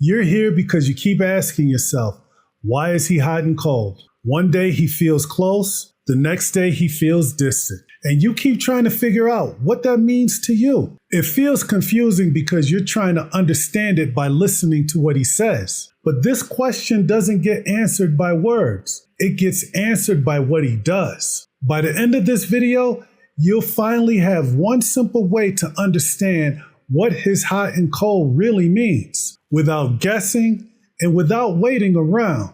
You're here because you keep asking yourself, why is he hot and cold? One day he feels close, the next day he feels distant. And you keep trying to figure out what that means to you. It feels confusing because you're trying to understand it by listening to what he says. But this question doesn't get answered by words. It gets answered by what he does. By the end of this video, you'll finally have one simple way to understand what his hot and cold really means, without guessing and without waiting around.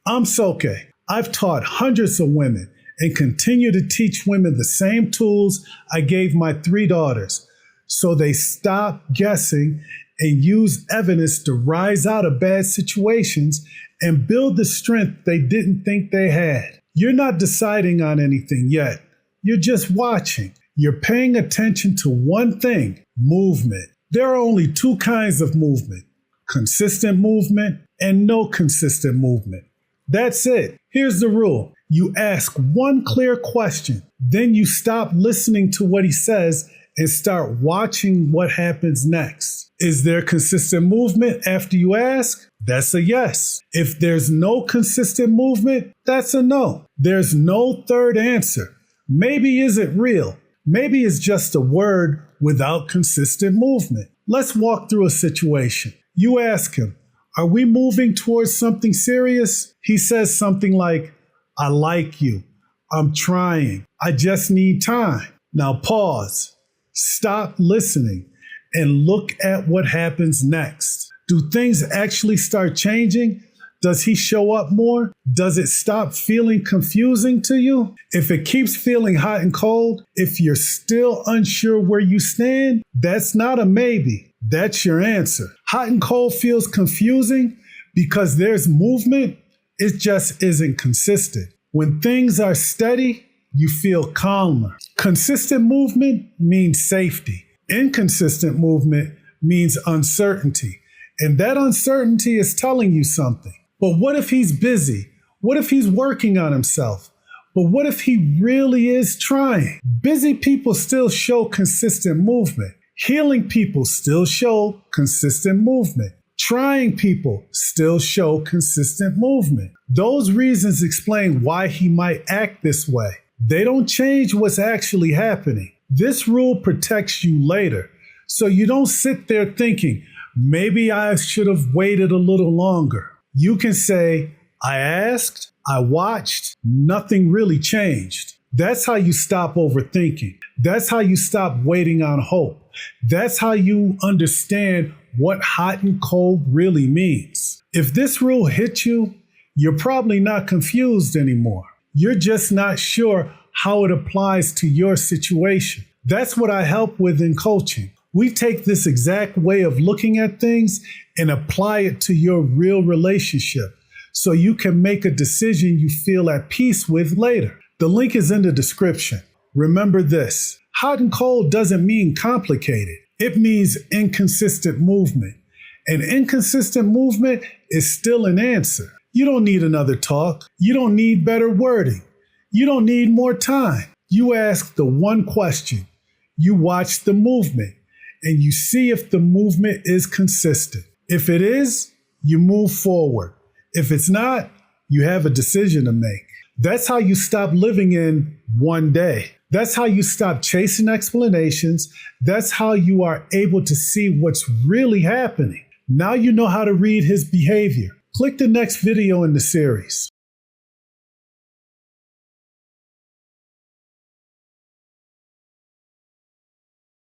I'm Soke. I've taught hundreds of women and continue to teach women the same tools I gave my 3 daughters, so they stop guessing and use evidence to rise out of bad situations and build the strength they didn't think they had. You're not deciding on anything yet. You're just watching. You're paying attention to one thing: movement. There are only 2 kinds of movement: consistent movement and no consistent movement. That's it. Here's the rule. You ask one clear question, then you stop listening to what he says and start watching what happens next. Is there consistent movement after you ask? That's a yes. If there's no consistent movement, that's a no. There's no third answer. Maybe isn't real. Maybe it's just a word without consistent movement. Let's walk through a situation. You ask him, are we moving towards something serious? He says something like, I like you. I'm trying. I just need time. Now pause. Stop listening and look at what happens next. Do things actually start changing? Does he show up more? Does it stop feeling confusing to you? If it keeps feeling hot and cold, if you're still unsure where you stand, that's not a maybe. That's your answer. Hot and cold feels confusing because there's movement. It just isn't consistent. When things are steady, you feel calmer. Consistent movement means safety. Inconsistent movement means uncertainty. And that uncertainty is telling you something. But what if he's busy? What if he's working on himself? But what if he really is trying? Busy people still show consistent movement. Healing people still show consistent movement. Trying people still show consistent movement. Those reasons explain why he might act this way. They don't change what's actually happening. This rule protects you later, so you don't sit there thinking, maybe I should have waited a little longer. You can say, I asked, I watched, nothing really changed. That's how you stop overthinking. That's how you stop waiting on hope. That's how you understand what hot and cold really means. If this rule hit you, you're probably not confused anymore. You're just not sure how it applies to your situation. That's what I help with in coaching. We take this exact way of looking at things and apply it to your real relationship so you can make a decision you feel at peace with later. The link is in the description. Remember this: hot and cold doesn't mean complicated. It means inconsistent movement. And inconsistent movement is still an answer. You don't need another talk. You don't need better wording. You don't need more time. You ask the one question. You watch the movement and you see if the movement is consistent. If it is, you move forward. If it's not, you have a decision to make. That's how you stop living in one day. That's how you stop chasing explanations. That's how you are able to see what's really happening. Now you know how to read his behavior. Click the next video in the series.